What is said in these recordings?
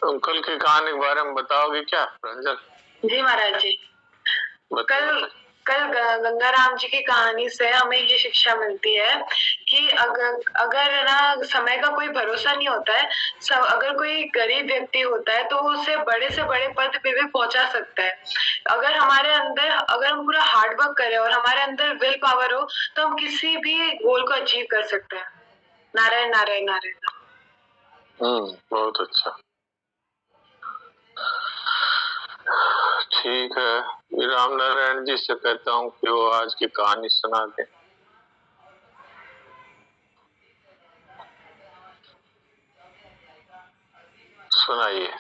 तुम कल की कहानी के बारे में बताओगे क्या रंजन? जी महाराज जी। बताओ। कल गंगाराम जी की कहानी से हमें ये शिक्षा मिलती है कि अगर ना समय का कोई भरोसा नहीं होता है। अगर कोई गरीब व्यक्ति होता है तो उसे बड़े से बड़े पद पे भी पहुंचा सकता है। अगर हम पूरा हार्ड वर्क करें और हमारे अंदर विल पावर हो तो हम किसी भी गोल को अचीव कर सकते हैं। नारायण नारायण नारायण। बहुत अच्छा। ठीक है, राम नारायण जी से कहता हूँ कि वो आज की कहानी सुना दे। सुनाइए।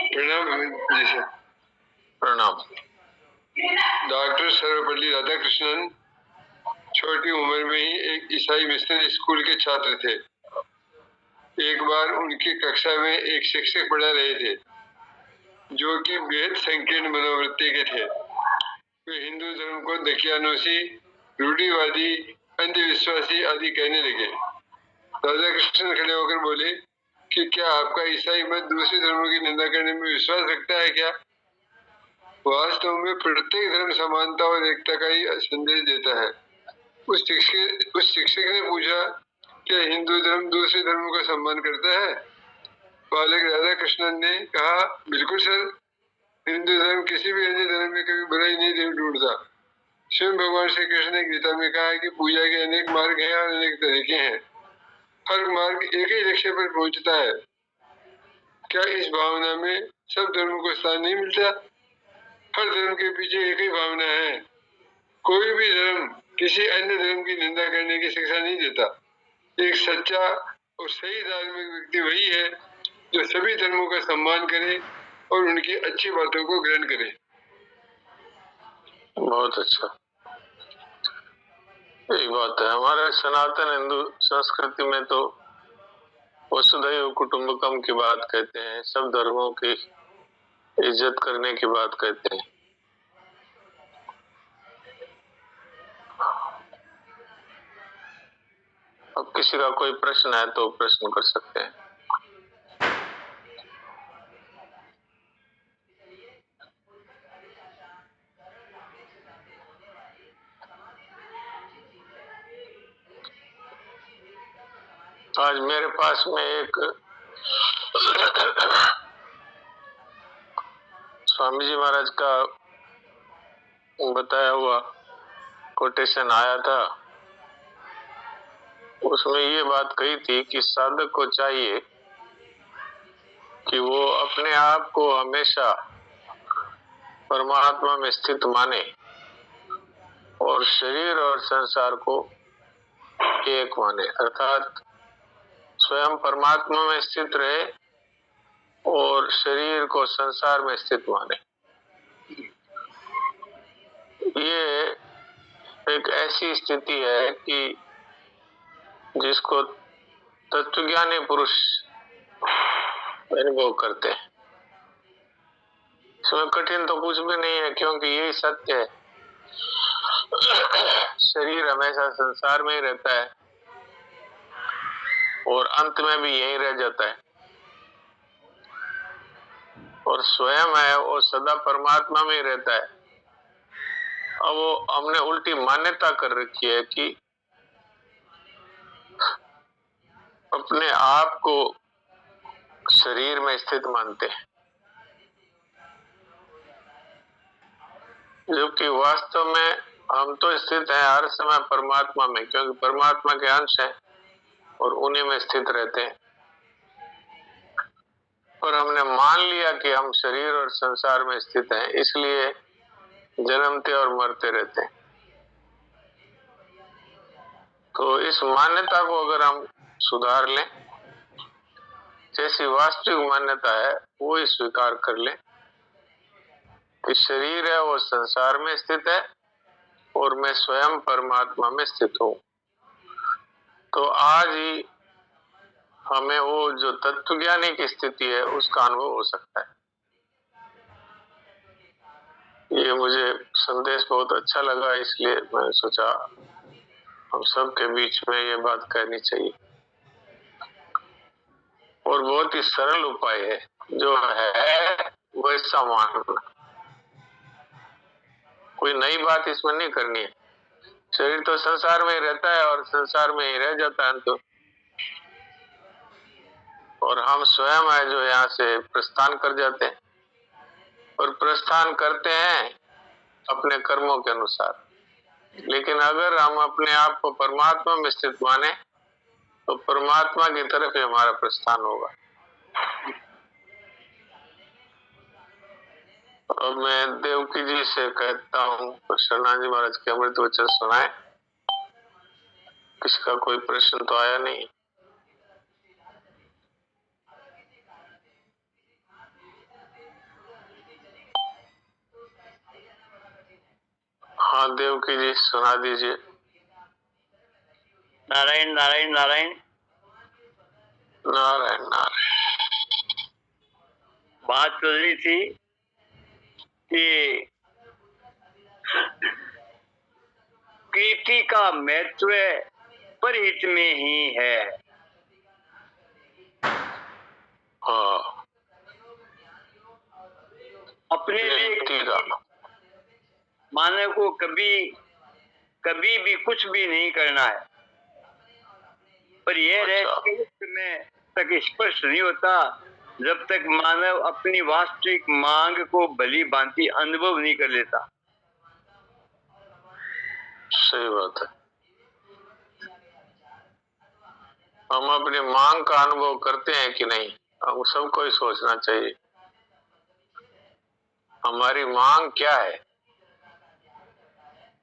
प्रणाम जी सर। प्रणाम। डॉक्टर सर्वपल्ली राधाकृष्णन छोटी उम्र में ही एक ईसाई मिशनरी स्कूल के छात्र थे। एक बार उनकी कक्षा में एक शिक्षक पढ़ा रहे थे जो कि बेहद संकीर्ण मनोवृत्ति के थे। वे हिंदू धर्म को दकियानूसी, रूढ़िवादी, अंधविश्वासी आदि कहने लगे। राधाकृष्णन खड़े होकर बोले कि क्या आपका ईसाई मत दूसरे धर्मों की निंदा करने में विश्वास रखता है क्या? वास्तव में प्रत्येक धर्म समानता और एकता का ही संदेश देता है। उस शिक्षक ने पूछा, क्या हिंदू धर्म दूसरे धर्मों का सम्मान करता है? बालक राधा कृष्णन ने कहा, बिल्कुल सर, हिंदू धर्म किसी भी अन्य धर्म में कभी बुराई नहीं ढूंढता। स्वयं भगवान श्री कृष्ण ने गीता में कहा है कि पूजा के अनेक मार्ग हैं और अनेक तरीके हैं, हर मार्ग एक ही लक्ष्य पर पहुंचता है। क्या इस भावना में सब धर्मों को स्थान नहीं मिलता? हर धर्म के पीछे एक ही भावना है। कोई भी धर्म किसी अन्य धर्म की निंदा करने की शिक्षा नहीं देता। एक सच्चा और सही धार्मिक व्यक्ति वही है जो सभी धर्मों का सम्मान करे और उनकी अच्छी बातों को ग्रहण करे। बहुत अच्छा। एक बात है, हमारे सनातन हिंदू संस्कृति में तो वसुधैव कुटुंबकम की बात कहते हैं, सब धर्मों की इज्जत करने की बात कहते हैं। अब किसी का कोई प्रश्न है तो प्रश्न कर सकते हैं। आज मेरे पास में एक स्वामी जी महाराज का बताया हुआ कोटेशन आया था। उसमें ये बात कही थी कि साधक को चाहिए कि वो अपने आप को हमेशा परमात्मा में स्थित माने और शरीर और संसार को एक माने, अर्थात स्वयं परमात्मा में स्थित रहे और शरीर को संसार में स्थित माने। ये एक ऐसी स्थिति है कि जिसको तत्वज्ञानी पुरुष अनुभव करते हैं। इसमें कठिन तो कुछ भी नहीं है, क्योंकि यही सत्य है। शरीर हमेशा संसार में ही रहता है और अंत में भी यही रह जाता है, और स्वयं है वो सदा परमात्मा में ही रहता है। अब वो हमने उल्टी मान्यता कर रखी है कि अपने आप को शरीर में स्थित मानते हैं, जबकि वास्तव में हम तो स्थित हैं हर समय परमात्मा में, क्योंकि परमात्मा के अंश हैं और उन्हीं में स्थित रहते हैं। पर हमने मान लिया कि हम शरीर और संसार में स्थित हैं, इसलिए जन्मते और मरते रहते हैं। तो इस मान्यता को अगर हम सुधार लें, जैसी वास्तविक मान्यता है वो ही स्वीकार कर लें कि शरीर है वो संसार में स्थित है और मैं स्वयं परमात्मा में स्थित हूँ, तो आज ही हमें वो जो तत्वज्ञानी की स्थिति है उसका अनुभव हो सकता है। ये मुझे संदेश बहुत अच्छा लगा, इसलिए मैंने सोचा हम सबके बीच में ये बात कहनी चाहिए। और बहुत ही सरल उपाय है, जो है वैसा मानना। कोई नई बात इसमें नहीं करनी है। शरीर तो संसार में ही रहता है और संसार में ही रह जाता है तो। और हम स्वयं है जो यहाँ से प्रस्थान कर जाते हैं, और प्रस्थान करते हैं अपने कर्मों के अनुसार। लेकिन अगर हम अपने आप को परमात्मा में स्थित माने तो परमात्मा की तरफ ही हमारा प्रस्थान होगा। अब मैं देवकी जी से कहता हूँ शरणाजी महाराज के अमृत वचन सुनाए। किसका कोई प्रश्न तो आया नहीं? हाँ देवकी जी सुना दीजिए। नारायण नारायण नारायण नारायण नारायण। बात चल रही थी कि कीर्ति का महत्व परहित में ही है। हाँ, अपने लिए मानव को कभी भी कुछ भी नहीं करना है, पर यह रहस्य उस समय तक स्पष्ट नहीं होता जब तक मानव अपनी वास्तविक मांग को भली भांति अनुभव नहीं कर लेता। सही बात है। हम अपनी मांग का अनुभव करते हैं कि नहीं, हम सबको ही सोचना चाहिए। हमारी मांग क्या है?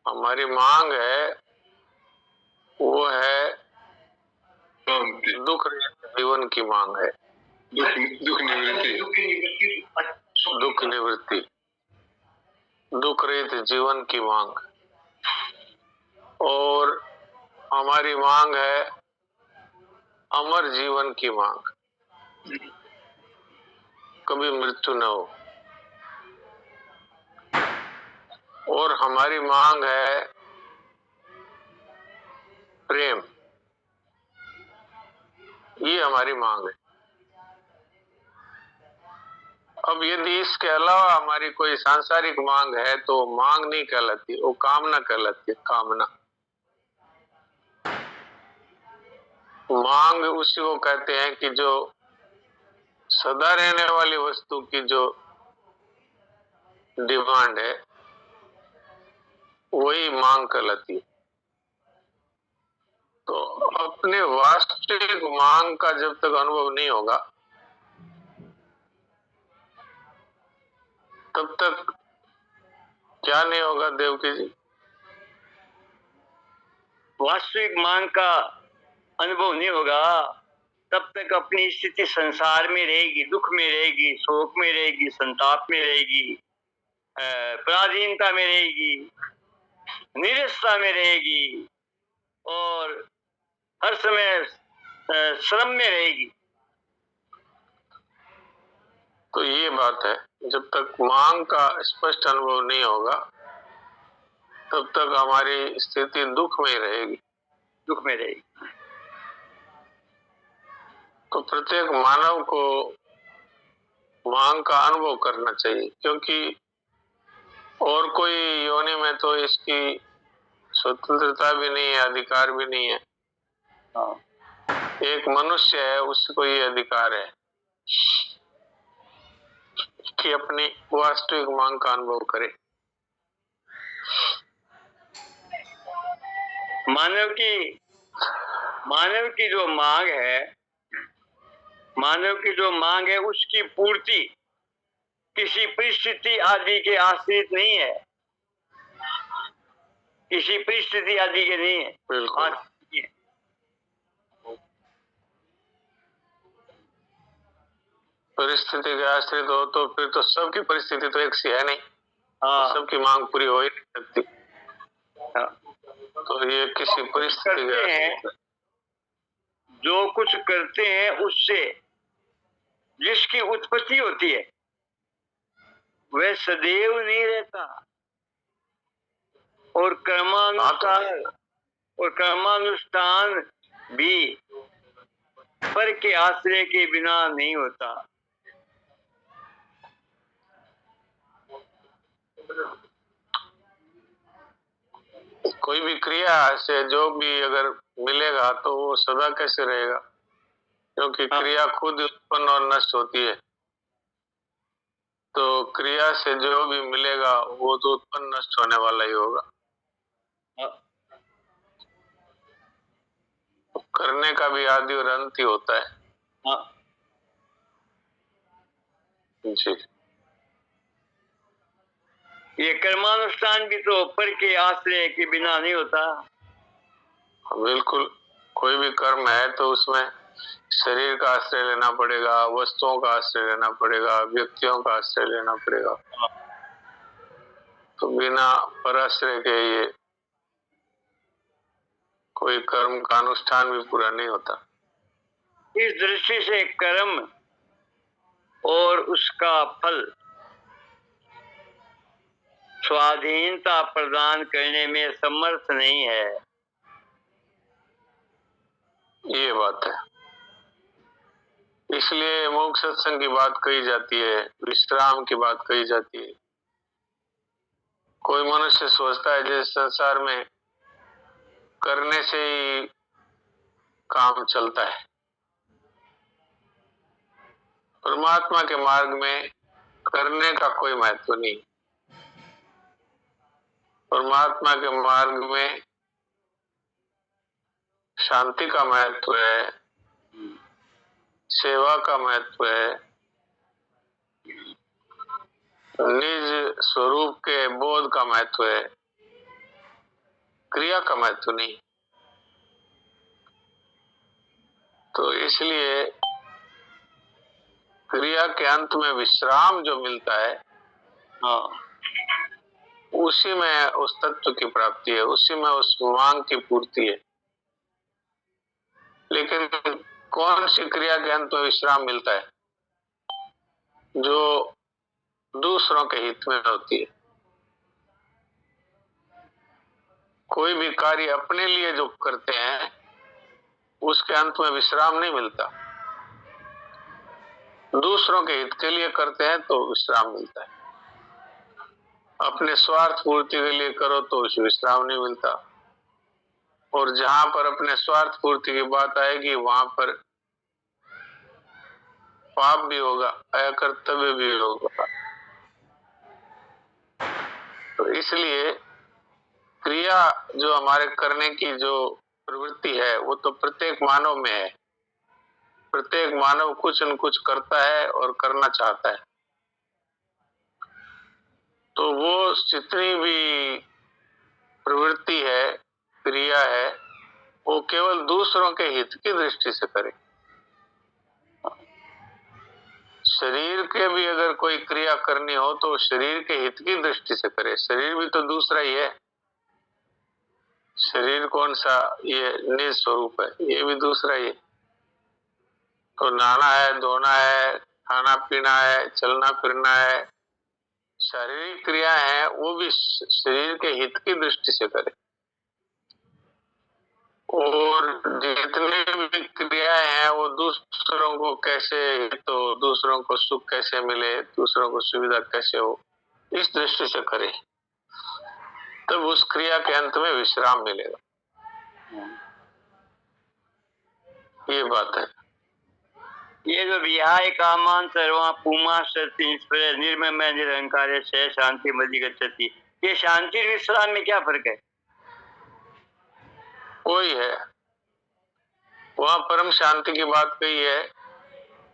हमारी मांग है, वो है दुख रहित जीवन की मांग है। दुख निवृत्ति, दुख निवृत्ति, दुख रहित जीवन की मांग। और हमारी मांग है अमर जीवन की मांग, कभी मृत्यु न हो। और हमारी मांग है प्रेम, ये हमारी मांग है। अब यदि इसके अलावा हमारी कोई सांसारिक मांग है तो मांग नहीं कहलाती, वो कामना कहलाती है। कामना, मांग उसी को कहते हैं कि जो सदा रहने वाली वस्तु की जो डिमांड है वही मांग कहलाती है। तो अपने वास्तविक मांग का जब तक अनुभव नहीं होगा तब तक क्या नहीं होगा देवकी जी? वास्तविक मांग का अनुभव नहीं होगा तब तक अपनी स्थिति संसार में रहेगी, दुख में रहेगी, शोक में रहेगी, संताप में रहेगी, पराधीनता में रहेगी, निराशा में रहेगी और हर समय श्रम में रहेगी। तो ये बात है, जब तक मांग का स्पष्ट अनुभव नहीं होगा तब तक हमारी स्थिति दुख में रहेगी, दुख में रहेगी। तो प्रत्येक मानव को मांग का अनुभव करना चाहिए, क्योंकि और कोई योनि में तो इसकी स्वतंत्रता भी नहीं है, अधिकार भी नहीं है। एक मनुष्य है, उसको ये अधिकार है कि अपनी वास्तविक मांग का अनुभव करे। मानव की जो मांग है, मानव की जो मांग है उसकी पूर्ति किसी परिस्थिति आदि के आश्रित नहीं है, किसी परिस्थिति आदि के नहीं है। बिल्कुल। परिस्थिति के आश्रित हो तो फिर तो सबकी परिस्थिति तो एक सी है नहीं। हाँ। सबकी मांग पूरी हो ही नहीं सकती। हाँ। तो ये किसी परिस्थिति के आश्रित है। जो कुछ करते हैं उससे जिसकी उत्पत्ति होती है वह सदैव नहीं रहता, और कर्मानुसार और कर्मानुष्ठान भी पर के आश्रय के बिना नहीं होता। कोई भी क्रिया से जो भी अगर मिलेगा तो वो सदा कैसे रहेगा, क्योंकि क्रिया खुद उत्पन्न और नष्ट होती है। तो क्रिया से जो भी मिलेगा वो तो उत्पन्न नष्ट होने वाला ही होगा। करने का भी आदि और अंत ही होता है। जी, ये कर्मानुष्ठान भी तो पर के आश्रय के बिना नहीं होता। बिल्कुल। कोई भी कर्म है तो उसमें शरीर का आश्रय लेना पड़ेगा, वस्तुओं का आश्रय लेना पड़ेगा, व्यक्तियों का आश्रय लेना पड़ेगा। तो बिना पराश्रय के ये कोई कर्म का अनुष्ठान भी पूरा नहीं होता। इस दृष्टि से कर्म और उसका फल स्वाधीनता प्रदान करने में समर्थ नहीं है। ये बात है। इसलिए मोक्ष सत्संग की बात कही जाती है, विश्राम की बात कही जाती है। कोई मनुष्य सोचता है जैसे संसार में करने से ही काम चलता है। परमात्मा के मार्ग में करने का कोई महत्व नहीं। परमात्मा के मार्ग में शांति का महत्व है, सेवा का महत्व है, निज स्वरूप के बोध का महत्व है, क्रिया का महत्व नहीं। तो इसलिए क्रिया के अंत में विश्राम जो मिलता है, उसी में उस तत्व की प्राप्ति है, उसी में उस मांग की पूर्ति है। लेकिन कौन सी क्रिया के अंत में विश्राम मिलता है? जो दूसरों के हित में होती है। कोई भी कार्य अपने लिए जो करते हैं उसके अंत में विश्राम नहीं मिलता। दूसरों के हित के लिए करते हैं तो विश्राम मिलता है। अपने स्वार्थ पूर्ति के लिए करो तो विश्राम नहीं मिलता। और जहां पर अपने स्वार्थ पूर्ति की बात आएगी वहां पर पाप भी होगा, अकर्तव्य भी होगा। तो इसलिए क्रिया जो हमारे करने की जो प्रवृत्ति है वो तो प्रत्येक मानव में है। प्रत्येक मानव कुछ न कुछ करता है और करना चाहता है। तो वो जितनी भी प्रवृत्ति है, क्रिया है, वो केवल दूसरों के हित की दृष्टि से करे। शरीर के भी अगर कोई क्रिया करनी हो तो शरीर के हित की दृष्टि से करे। शरीर भी तो दूसरा ही है। शरीर कौन सा, ये निज स्वरूप है, ये भी दूसरा ही है। तो नहाना है, धोना है, खाना पीना है, चलना फिरना है, शारीरिक क्रिया है, वो भी शरीर के हित की दृष्टि से करे। और जितने भी क्रियाएं हैं वो दूसरों को कैसे, तो दूसरों को सुख कैसे मिले, दूसरों को सुविधा कैसे हो, इस दृष्टि से करे। तब उस क्रिया के अंत में विश्राम मिलेगा। ये बात है। ये जो विहाय कामान सर्वा पुमा सति निर्मय में निरंकार से शांति मधि गच्छति, ये शांति विश्राम में क्या फर्क है? वही है, वहाँ परम शांति की बात कही है।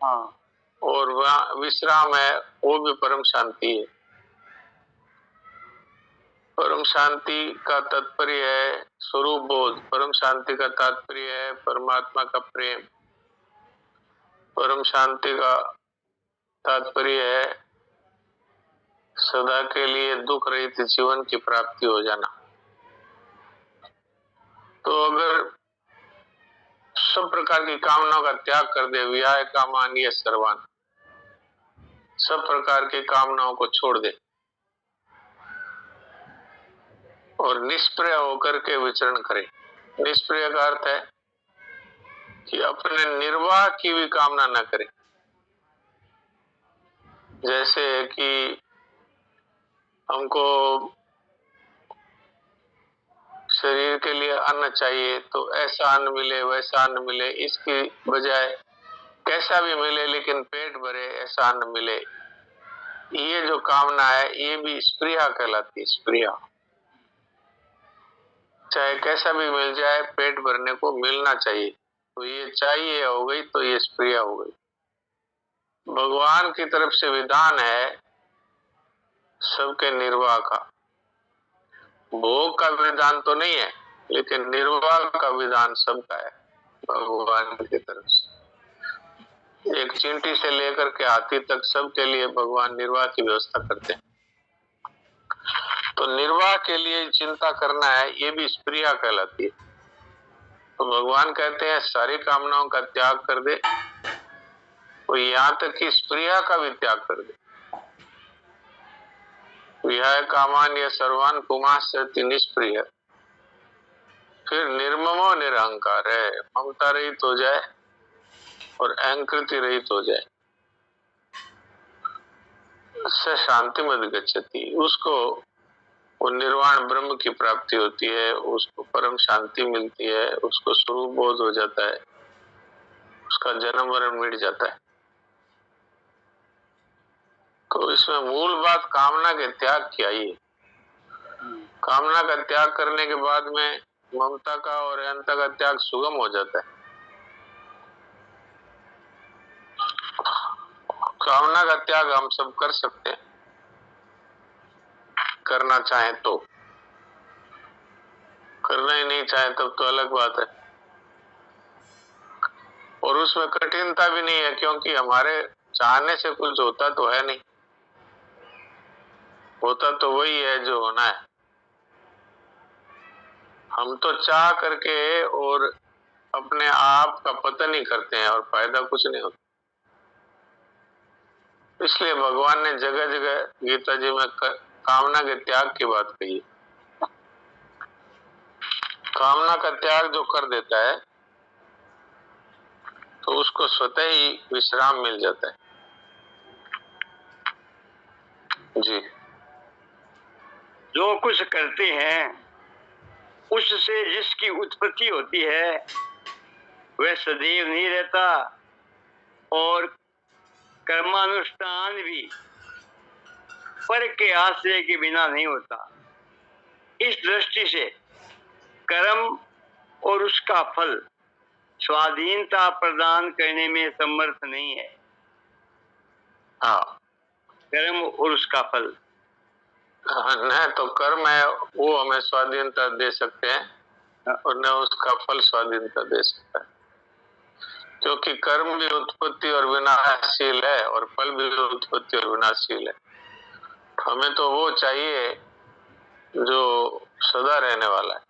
हाँ। और वहाँ विश्राम है, वो भी परम शांति है। परम शांति का तात्पर्य है स्वरूप बोध। परम शांति का तात्पर्य है परमात्मा का प्रेम। परम शांति का तात्पर्य है सदा के लिए दुख रहित जीवन की प्राप्ति हो जाना। तो अगर सब प्रकार की कामनाओं का त्याग कर दे, विहाय कामान ये सर्वान, सब प्रकार की कामनाओं को छोड़ दे और निष्प्रय होकर के विचरण करे, निष्प्रिय का अर्थ है कि अपने निर्वाह की भी कामना न करें। जैसे कि हमको शरीर के लिए अन्न चाहिए, तो ऐसा अन्न मिले वैसा अन्न मिले, इसकी बजाय कैसा भी मिले लेकिन पेट भरे ऐसा अन्न मिले, ये जो कामना है ये भी स्प्रिया कहलाती है। स्प्रिया, चाहे कैसा भी मिल जाए, पेट भरने को मिलना चाहिए, तो ये चाहिए हो गई, तो ये स्प्रिया हो गई। भगवान की तरफ से विधान है सबके निर्वाह का, भोग का विधान तो नहीं है, लेकिन निर्वाह का विधान सबका है भगवान की तरफ से। एक चींटी से लेकर के हाथी तक सबके लिए भगवान निर्वाह की व्यवस्था करते हैं। तो निर्वाह के लिए चिंता करना है, ये भी स्प्रिया कहलाती है। तो भगवान कहते हैं सारी कामनाओं का त्याग कर दे, तो यहाँ तक कि स्प्रिया का भी त्याग कर दे। विहाय कामान या सर्वान पुमास्ति निष्प्रिय, फिर निर्ममो निरहंकार है, ममता रहित हो जाए और अहंकृति रहित हो जाए, उससे शांति मत गच्छति, उसको वो निर्वाण ब्रह्म की प्राप्ति होती है, उसको परम शांति मिलती है, उसको स्वरूप बोध हो जाता है, उसका जन्म मरण मिट जाता है। तो इसमें मूल बात कामना के त्याग की आई है। कामना का त्याग करने के बाद में ममता का और अहंता का त्याग सुगम हो जाता है। कामना का त्याग हम सब कर सकते हैं, करना चाहें तो। करना ही नहीं चाहे तब तो अलग बात है। और उसमें कठिनता भी नहीं है, क्योंकि हमारे चाहने से कुछ होता तो है नहीं, होता तो वही है जो होना है। हम तो चाह करके और अपने आप का पतन ही करते हैं और फायदा कुछ नहीं होता। इसलिए भगवान ने जगह जगह गीता जी में कामना के त्याग की बात कही। कामना का त्याग जो कर देता है तो उसको स्वतः ही विश्राम मिल जाता है। जी, जो कुछ करते हैं उससे जिसकी उत्पत्ति होती है वह सदैव नहीं रहता, और कर्मानुष्ठान भी पर के आश्रय के बिना नहीं होता। इस दृष्टि से कर्म और उसका फल स्वाधीनता प्रदान करने में समर्थ नहीं है। हाँ, कर्म और उसका फल न तो कर्म है वो हमें स्वाधीनता दे सकते हैं और न उसका फल स्वाधीनता दे सकता है, क्योंकि कर्म भी उत्पत्ति और विनाशशील है और फल भी उत्पत्ति और विनाशशील है। हमें तो वो चाहिए जो सदा रहने वाला है,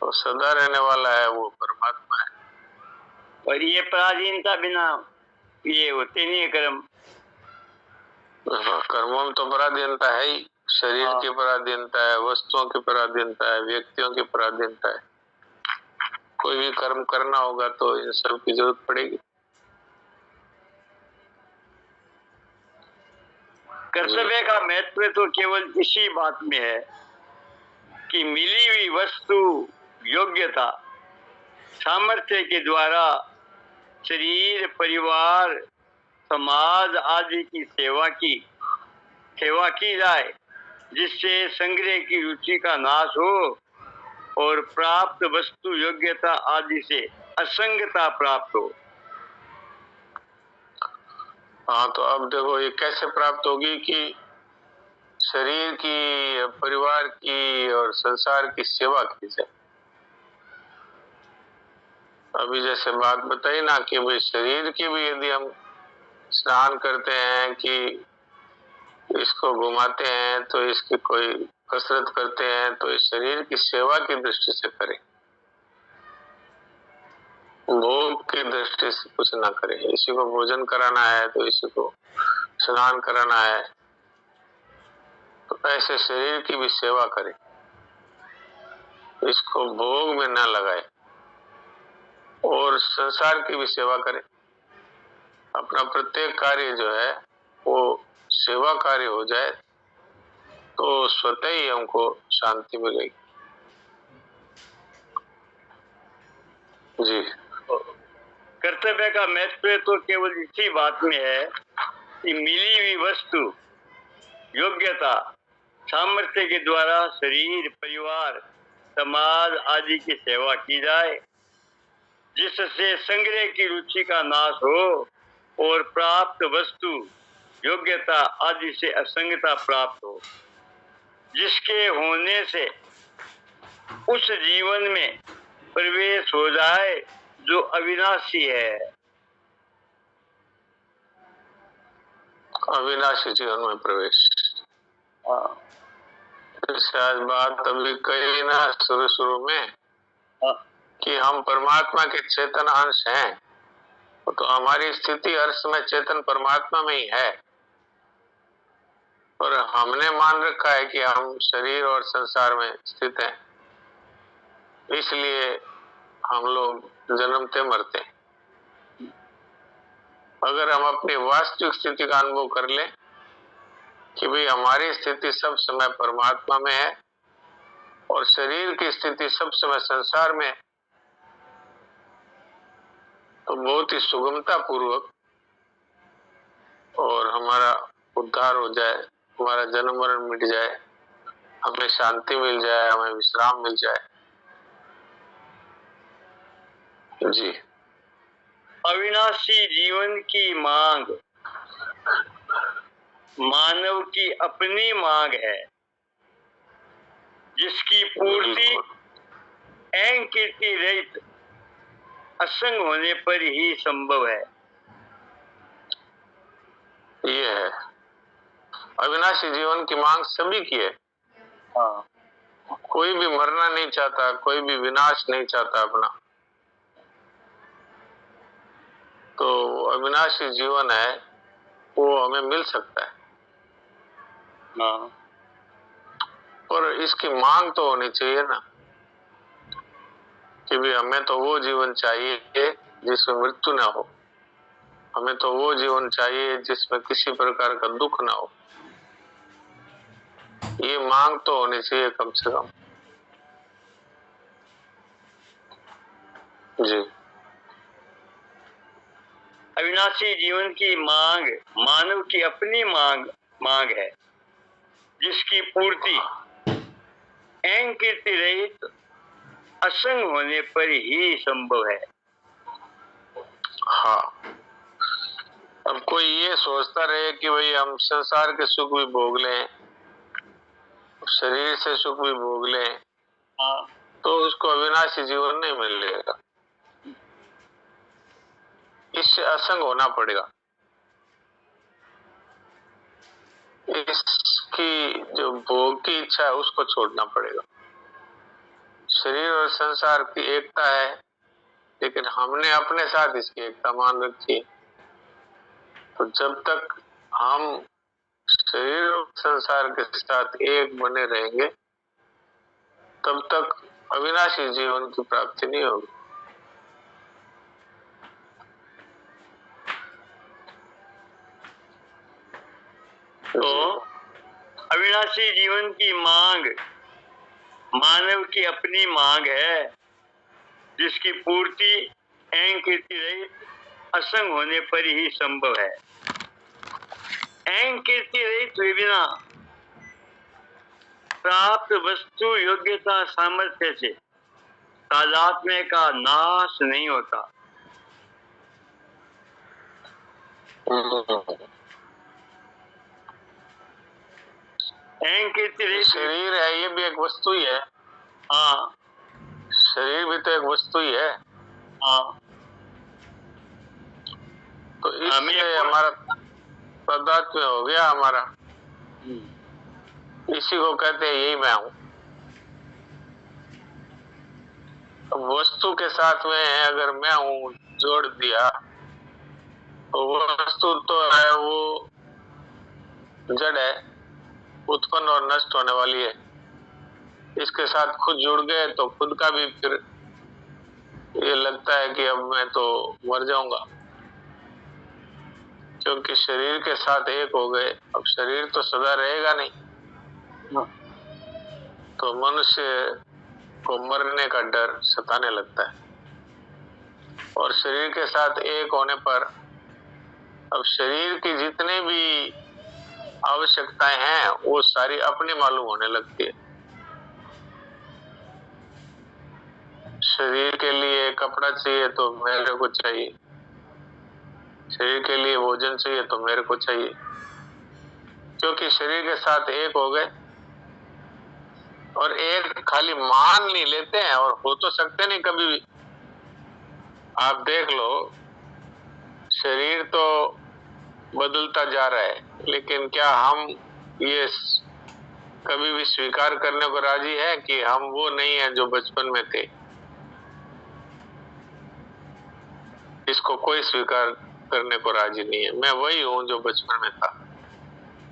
तो सदा रहने वाला है वो परमात्मा है। और ये पराधीनता बिना ये होते नहीं है कर्म। कर्मों में तो पराधीनता है ही, शरीर की पराधीनता है, वस्तुओं की पराधीनता है, व्यक्तियों की पराधीनता है। कोई भी कर्म करना होगा तो इन सब की जरूरत पड़ेगी। कर्तव्य का महत्व तो केवल इसी बात में है कि मिली हुई वस्तु योग्यता सामर्थ्य के द्वारा शरीर, परिवार, समाज आदि की सेवा की जाए, जिससे संग्रह की रुचि का नाश हो और प्राप्त वस्तु योग्यता आदि से असंगता प्राप्त हो। हाँ, तो अब देखो ये कैसे प्राप्त होगी कि शरीर की, परिवार की और संसार की सेवा की जाए। अभी जैसे बात बताई ना कि भाई शरीर की भी यदि हम स्नान करते हैं, कि इसको घुमाते हैं, तो इसकी कोई कसरत करते हैं, तो इस शरीर की सेवा की दृष्टि से करें, भोग की दृष्टि से कुछ ना करें। इसी को भोजन कराना है तो इसी को स्नान कराना है, तो ऐसे शरीर की भी सेवा करें। इसको भोग में न लगाए और संसार की भी सेवा करे। अपना प्रत्येक कार्य जो है वो सेवा कार्य हो जाए तो स्वतः ही हमको शांति मिलेगी। जी। कर्तव्य का महत्व तो केवल इसी बात में है कि मिली हुई वस्तु, योग्यता, सामर्थ्य के द्वारा शरीर, परिवार, समाज आदि की सेवा की जाए, जिससे संग्रह की रुचि का नाश हो और प्राप्त वस्तु, योग्यता आदि से असंगता प्राप्त हो, जिसके होने से उस जीवन में प्रवेश हो जाए जो अविनाशी है। अविनाशी जीवन में प्रवेश। जैसे आज बात अभी कही ना शुरू में कि हम परमात्मा के चेतन अंश हैं, तो हमारी स्थिति हर समय चेतन परमात्मा में ही है, और हमने मान रखा है कि हम शरीर और संसार में स्थित हैं, इसलिए हम लोग जन्मते मरते। अगर हम अपनी वास्तविक स्थिति का अनुभव कर लें कि भाई हमारी स्थिति सब समय परमात्मा में है और शरीर की स्थिति सब समय संसार में है, तो बहुत ही सुगमता पूर्वक और हमारा उद्धार हो जाए, हमारा जन्म मरण मिट जाए, हमें शांति मिल जाए, हमें विश्राम मिल जाए। जी। अविनाशी जीवन की मांग मानव की अपनी मांग है, जिसकी पूर्ति ऐन कीर्ति रहित असंग होने पर ही संभव है। ये है अविनाशी जीवन की मांग सभी की है। कोई भी मरना नहीं चाहता, कोई भी विनाश नहीं चाहता अपना, तो अविनाशी जीवन है वो हमें मिल सकता है। पर इसकी मांग तो होनी चाहिए ना कि भी हमें तो वो जीवन चाहिए जिसमें मृत्यु ना हो, हमें तो वो जीवन चाहिए जिसमें किसी प्रकार का दुख ना हो। ये मांग तो होनी चाहिए कम से कम। जी। अविनाशी जीवन की मांग मानव की अपनी मांग है, जिसकी पूर्ति ऐन कीर्ति रहित असंग होने पर ही संभव है। हाँ, अब कोई ये सोचता रहे कि भाई हम संसार के सुख भी भोग लें, शरीर से सुख भी भोग लें, तो उसको अविनाशी जीवन नहीं मिलेगा। इससे असंग होना पड़ेगा। इसकी जो भोग की इच्छा है उसको छोड़ना पड़ेगा। शरीर और संसार की एकता है, लेकिन हमने अपने साथ इसकी एकता मान रखी है। तो जब तक हम शरीर और संसार के साथ एक बने रहेंगे, तब तक अविनाशी जीवन की प्राप्ति नहीं होगी। तो अविनाशी जीवन की मांग मानव की अपनी मांग है, जिसकी पूर्ति ऐन कीर्ति रहित असंग होने पर ही संभव है। ऐन कीर्ति रहित बिना प्राप्त वस्तु, योग्यता, सामर्थ्य से तादात्म्य का नाश नहीं होता। ऐन कीर्ति रहित शरीर है, ये भी एक वस्तु ही है। हाँ, शरीर भी तो एक वस्तु ही है। हाँ, तो इससे हमारा तादात्म्य हो गया हमारा। इसी को कहते हैं यही मैं हूं। अब वस्तु के साथ में अगर मैं हूं जोड़ दिया, तो वो वस्तु तो है, वो जड़ है, उत्पन्न और नष्ट होने वाली है। इसके साथ खुद जुड़ गए तो खुद का भी फिर ये लगता है कि अब मैं तो मर जाऊंगा, क्योंकि शरीर के साथ एक हो गए। अब शरीर तो सदा रहेगा नहीं, तो मनुष्य को मरने का डर सताने लगता है। और शरीर के साथ एक होने पर अब शरीर की जितनी भी आवश्यकताएं हैं वो सारी अपनी मालूम होने लगती है। शरीर के लिए कपड़ा चाहिए तो मेरे को चाहिए, शरीर के लिए भोजन चाहिए तो मेरे को चाहिए, क्योंकि शरीर के साथ एक हो गए। और एक खाली मान नहीं लेते हैं, और हो तो सकते नहीं कभी भी। आप देख लो, शरीर तो बदलता जा रहा है, लेकिन क्या हम ये कभी भी स्वीकार करने को राजी है कि हम वो नहीं है जो बचपन में थे? इसको कोई स्वीकार करने को राजी नहीं है। मैं वही हूं जो बचपन में था,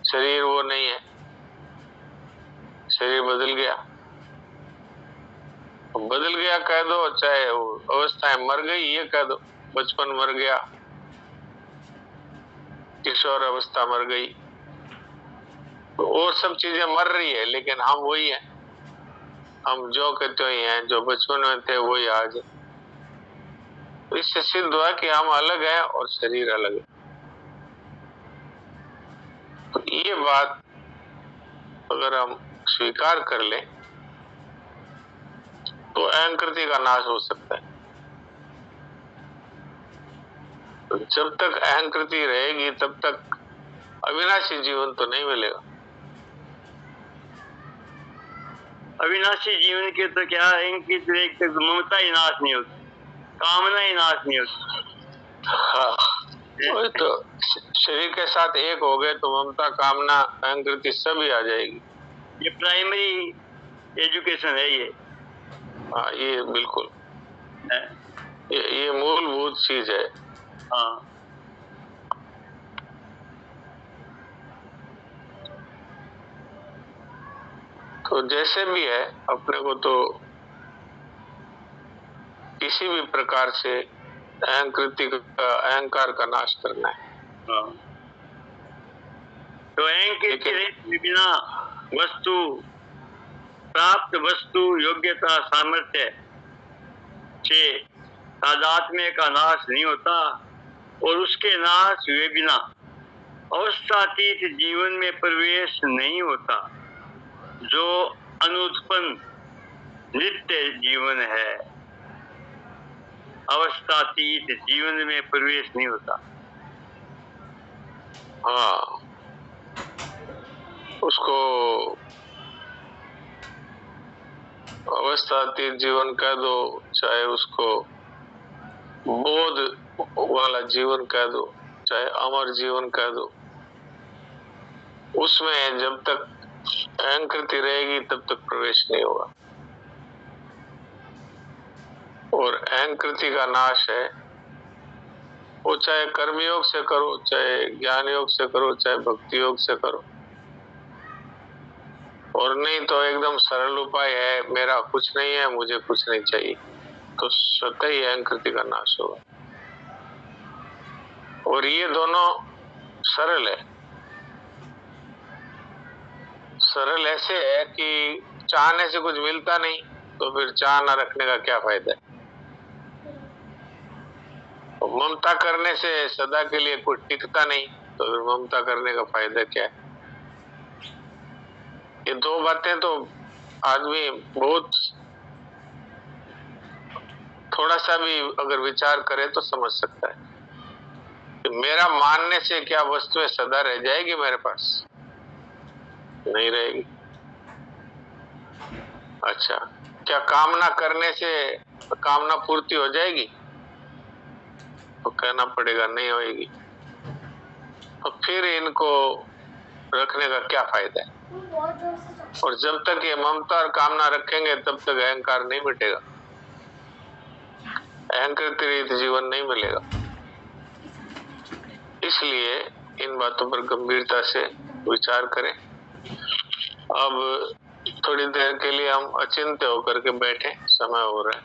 शरीर वो नहीं है, शरीर बदल गया। बदल गया कह दो, चाहे अवस्थाएं मर गई ये कह दो, बचपन मर गया, किशोर अवस्था मर गई, तो और सब चीजें मर रही है, लेकिन हम वही हैं। हम जो कहते ही हैं, जो बचपन में थे वही आज। तो इससे सिद्ध हुआ कि हम अलग हैं और शरीर अलग है। तो ये बात अगर हम स्वीकार कर लें तो अहंकृति का नाश हो सकता है। तो जब तक अहंकृति रहेगी तब तक अविनाशी जीवन तो नहीं मिलेगा। अविनाशी जीवन के तो क्या इनकी तो एक तक ममता ही नाश नहीं होती, कामना ही नाश नहीं होती। हाँ, वही तो, शरीर के साथ एक हो गए तो ममता, कामना, अहंकृति सब ही आ जाएगी। ये प्राइमरी एजुकेशन है ये। हाँ, ये बिल्कुल है? ये मूलभूत चीज है। हाँ, तो जैसे भी है, अपने को तो किसी भी प्रकार से अहंकृति का, अहंकार का नाश करना है। हाँ। तो अहंकृति के बिना वस्तु, प्राप्त वस्तु, योग्यता, सामर्थ्य से तादात्म्य का नाश नहीं होता, और उसके नाश हुए बिना अवस्थातीत जीवन में प्रवेश नहीं होता, जो अनुत्पन्न नित्य जीवन है। अवस्थातीत जीवन में प्रवेश नहीं होता। हाँ, उसको अवस्थातीत जीवन कह दो, चाहे उसको बोध वाला जीवन कह दो, चाहे अमर जीवन कह दो, उसमें जब तक अहंकृति रहेगी तब तक प्रवेश नहीं होगा। और अहंकृति का नाश है, वो चाहे कर्मयोग से करो, चाहे ज्ञान योग से करो, चाहे भक्ति योग से करो, और नहीं तो एकदम सरल उपाय है, मेरा कुछ नहीं है, मुझे कुछ नहीं चाहिए, तो स्वतः ही अहंकृति का नाश होगा। और ये दोनों सरल है। सरल ऐसे है कि चाहने से कुछ मिलता नहीं, तो फिर चाह न रखने का क्या फायदा है। ममता करने से सदा के लिए कुछ टिकता नहीं, तो फिर ममता करने का फायदा क्या है। ये दो बातें तो आदमी बहुत थोड़ा सा भी अगर विचार करे तो समझ सकता है कि मेरा मानने से क्या वस्तुएं सदा रह जाएगी मेरे पास? नहीं रहेगी। अच्छा, क्या कामना करने से कामना पूर्ति हो जाएगी? तो कहना पड़ेगा नहीं होगी। तो फिर इनको रखने का क्या फायदा है? और जब तक ये ममता और कामना रखेंगे तब तक अहंकार नहीं मिटेगा, अहंकृति रहित जीवन नहीं मिलेगा। इसलिए इन बातों पर गंभीरता से विचार करें। अब थोड़ी देर के लिए हम अचिंत्य होकर के बैठे, समय हो रहा है।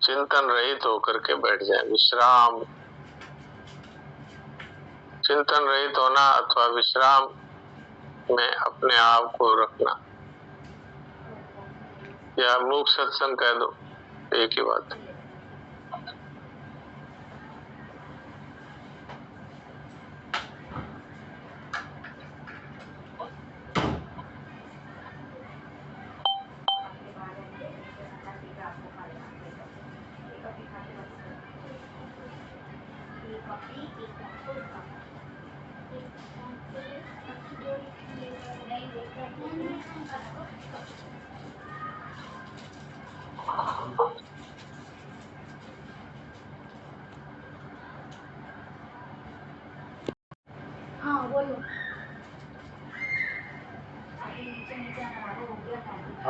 चिंतन रहित होकर के बैठ जाए, विश्राम। चिंतन रहित होना अथवा विश्राम में अपने आप को रखना, या मूक सत्संग कह दो, एक ही बात है। हाँ बोलो।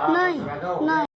नहीं नहीं।